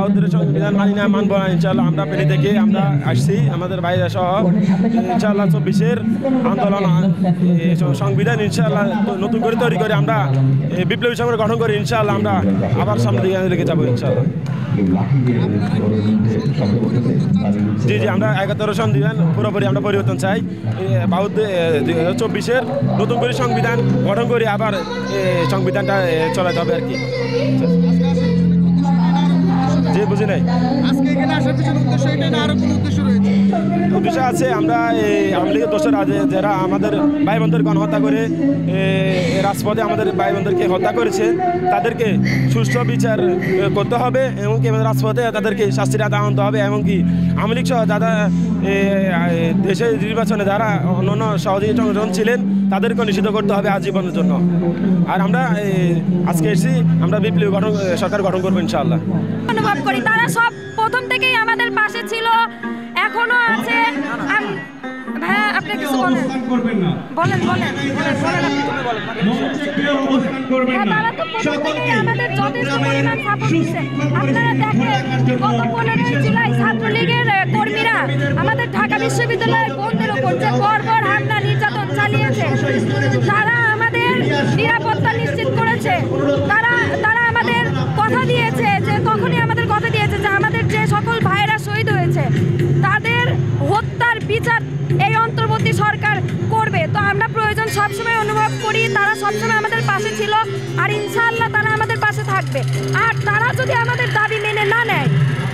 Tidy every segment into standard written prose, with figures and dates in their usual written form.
বাহাত্তরের সংবিধান মানি না, মানব না ইনশাল্লাহ। আমরা ফেনী থেকে আমরা আসছি আমাদের ভাইরা সহ ইনশাল্লাহ 24-এর আন্দোলন সংবিধান ইনশাল্লাহ নতুন করে তৈরি করে আমরা বিপ্লবী সংগঠন গঠন করে ইনশাল্লাহ আমরা আবার সামনে দিকে রেখে যাবো ইনশাল্লাহ। জি জি, আমরা 71 সংবিধান পুরোপুরি আমরা পরিবর্তন চাই। 24-এর নতুন করে সংবিধান গঠন করে আবার সংবিধানটা চলাতে হবে আর কি। জি, বুঝি নাই। উদ্দেশ্য আছে, আমরা আওয়ামী লীগের দোষরা যারা আমাদের ভাই বোনদের গণহত্যা করে রাজপথে আমাদের ভাই বোনদেরকে হত্যা করেছে তাদেরকে সুষ্ঠু বিচার করতে হবে এবং কি রাজপথে তাদেরকে শাস্তির আওতায় আনতে হবে এবং কি আওয়ামী লীগ সহ যারা দেশের নির্বাচনে যারা অন্যান্য সহযোগী সংগঠন ছিলেন তাদেরকে নিষিদ্ধ করতে হবে আজীবনের জন্য। আর আমরা আজকে এসেছি আমরা বিপ্লবী সরকার গঠন করবো ইনশাআল্লাহ। অনুভব করি তারা সব প্রথম থেকেই আমাদের পাশে ছিল, এখনো আছে। ভাইয়া আপনি কিছু বলেন। তারা তো প্রথম থেকেই আমাদের যথেষ্ট পরিমাণ সাপোর্ট দিচ্ছে। আপনারা দেখেন গত 15 জুলাই ছাত্রলীগের কর্মীরা আমাদের ঢাকা বিশ্ববিদ্যালয়ের বন্ধের উপর যে বর্বর হামলা নির্যাতন চালিয়েছে, তারা আমাদের নিরাপত্তা নিশ্চিত করেছে। তারা আমাদের কথা দিয়েছে যে তখনই আমাদের কথা দিয়েছে যে আমাদের যে সকল ভাইয়েরা শহীদ হয়েছে তাদের হত্যার বিচার এই অন্তর্বর্তী সরকার করবে। তো আমরা প্রয়োজন সবসময় অনুভব করি, তারা সবসময় আমাদের পাশে ছিল আর ইনশাআল্লাহ তারা আমাদের পাশে থাকবে। আর তারা যদি আমাদের দাবি মেনে না নেয়,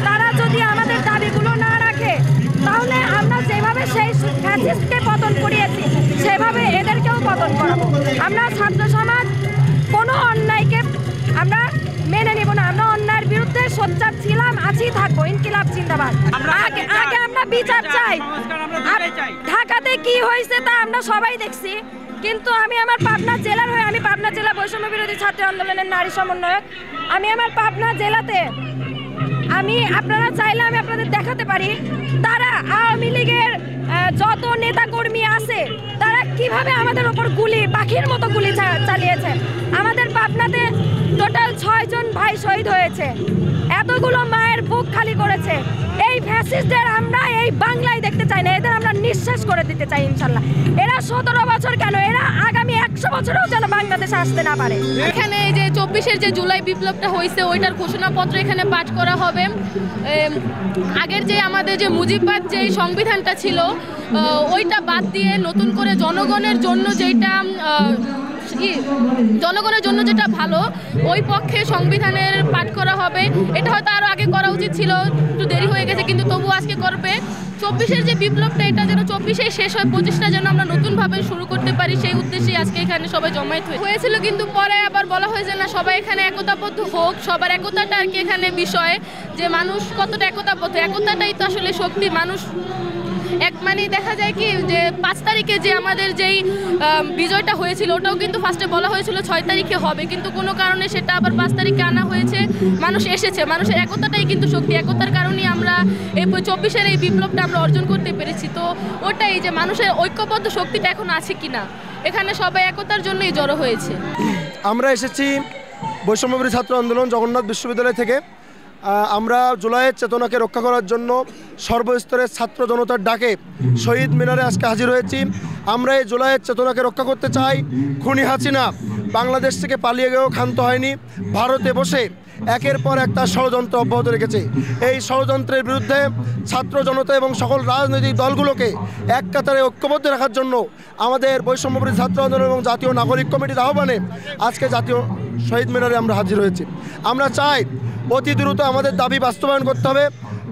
তারা যদি আমাদের দাবিগুলো না রাখে, তাহলে আমরা যেভাবে সেই ফ্যাসিস্টকে পতন করিয়েছি সেভাবে এদেরকেও পতন করাবো। আমরা ছাত্র সমাজ কোনো অন্যায়কে আমরা মেনে নিব না। আমরা অন্যায়ের বিরুদ্ধে সোচ্চার ছিলাম, আছি, থাকবো। ইনকিলাব জিন্দাবাদ। আগে আমরা বিচার চাই। ঢাকাতে কি হয়েছে তা আমরা সবাই দেখছি, কিন্তু আমি আমার পাবনা জেলার হয়ে, আমি পাবনা জেলা বৈষম্য বিরোধী ছাত্র আন্দোলনের নারী সমন্বয়ক, আমি আমার পাবনা জেলাতে আপনারা চাইলে আমি আপনাদের দেখাতে পারি তারা আওয়ামী লীগের যত নেতা কর্মী আছে তারা কিভাবে আমাদের ওপর গুলি, পাখির মতো গুলি চালিয়েছে। আমাদের পাবনাতে টোটাল 6 জন ভাই শহীদ হয়েছে, এতগুলো মায়ের বুক খালি করেছে। এই ফ্যাসিস্টদের আমরা এই বাংলায় দেখতে চাই না, এদের আমরা নিঃশেষ করে দিতে চাই ইনশাল্লাহ। এরা 17 বছর কেন, এরা আগামী 100 বছরেও যেন বাংলাদেশে আসতে না পারে। এখানে যে 24-এর যে জুলাই বিপ্লবটা হয়েছে ওইটার ঘোষণাপত্র এখানে পাঠ করা হবে। আগের যে আমাদের যে মুজিববাদ যে সংবিধানটা ছিল ওইটা বাদ দিয়ে নতুন করে জনগণের জন্য যেটা ভালো ওই পক্ষে সংবিধানের পাঠ করা হবে। এটা হয়তো আরও আগে করা উচিত ছিল, একটু দেরি হয়ে গেছে, কিন্তু তবু আজকে করবে। 24-এর যে বিপ্লবটা এটা যেন 24-এই শেষ হয়, 25টা যেন আমরা নতুনভাবে শুরু করতে পারি, সেই উদ্দেশ্যে আজকে এখানে সবাই জমায়েত হয়েছিল। কিন্তু পরে আবার বলা হয়েছে না সবাই এখানে একতাবদ্ধ হোক, সবার একতাটা আর কি এখানে বিষয়, যে মানুষ কতটা একতাবদ্ধ, একতাটাই তো আসলে শক্তি। মানুষ মানেই দেখা যায় কি যে 5 তারিখে যে আমাদের যেই বিজয়টা হয়েছিল ওটাও কিন্তু ফার্স্টে বলা হয়েছিল 6 তারিখে হবে, কিন্তু কোনো কারণে সেটা আবার 5 তারিখে আনা হয়েছে। মানুষ এসেছে, মানুষের একতাটাই কিন্তু শক্তি, একতার কারণেই আমরা এই 24-এর এই বিপ্লবটা আমরা অর্জন করতে পেরেছি। তো ওটাই যে মানুষের ঐক্যবদ্ধ শক্তিটা এখন আছে কিনা, এখানে সবাই একতার জন্যই জড়ো হয়েছে। আমরা এসেছি বৈষম্যবিরোধী ছাত্র আন্দোলন জগন্নাথ বিশ্ববিদ্যালয় থেকে। আমরা জুলাইয়ের চেতনাকে রক্ষা করার জন্য সর্বস্তরের ছাত্র জনতার ডাকে শহীদ মিনারে আজকে হাজির হয়েছি। আমরা এই জুলাইয়ের চেতনাকে রক্ষা করতে চাই। খুনি হাসিনা বাংলাদেশ থেকে পালিয়ে গিয়েও ক্ষান্ত হয়নি, ভারতে বসে একের পর এক তার ষড়যন্ত্র অব্যাহত রেখেছে। এই ষড়যন্ত্রের বিরুদ্ধে ছাত্র জনতা এবং সকল রাজনৈতিক দলগুলোকে এক কাতারে ঐক্যবদ্ধ রাখার জন্য আমাদের বৈষম্যবিরোধী ছাত্র আন্দোলন এবং জাতীয় নাগরিক কমিটির আহ্বানে আজকে জাতীয় শহীদ মিনারে আমরা হাজির হয়েছি। আমরা চাই অতি দ্রুত আমাদের দাবি বাস্তবায়ন করতে হবে।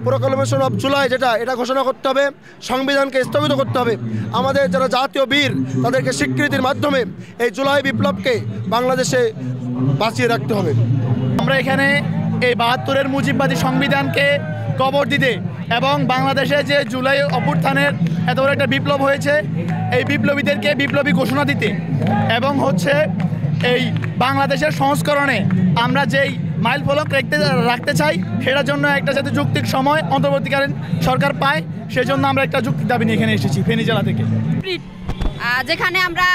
প্রোক্লামেশন অফ জুলাই এটা ঘোষণা করতে হবে, সংবিধানকে স্থগিত করতে হবে। আমাদের যারা জাতীয় বীর তাদেরকে স্বীকৃতির মাধ্যমে এই জুলাই বিপ্লবকে বাংলাদেশে বাঁচিয়ে রাখতে হবে। আমরা এখানে এই 72-এর মুজিববাদী সংবিধানকে কবর দিতে এবং বাংলাদেশে যে জুলাই অভ্যুত্থানের এত বড় একটা বিপ্লব হয়েছে এই বিপ্লবীদেরকে বিপ্লবী ঘোষণা দিতে এবং এই বাংলাদেশের সংস্করণে আমরা যেই মাইল ফলক রাখতে চাই সেটার জন্য একটা যাতে যৌক্তিক সময় অন্তর্বর্তীকালীন সরকার পায়, সেজন্য আমরা একটা যৌক্তিক দাবি নিয়ে এখানে এসেছি ফেনী জেলা থেকে। যেখানে আমরা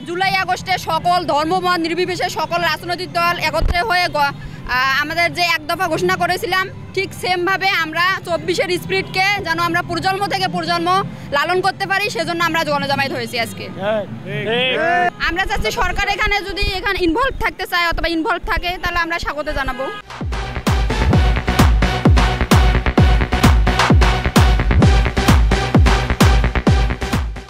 জুলাই আগস্টে সকল ধর্মমত নির্বিশেষে সকল রাজনৈতিক দল একত্রে হয়ে আমাদের যে এক দফা ঘোষণা করেছিলাম ঠিক সেমভাবে আমরা 24-এর স্পিরিটকে যেন আমরা প্রজন্ম থেকে প্রজন্ম লালন করতে পারি, সেজন্য আমরা গণজামায়াত হয়েছি আজকে। আমরা চাচ্ছি সরকার এখানে যদি ইনভলভ থাকতে চায় অথবা ইনভলভ থাকে তাহলে আমরা স্বাগত জানাবো।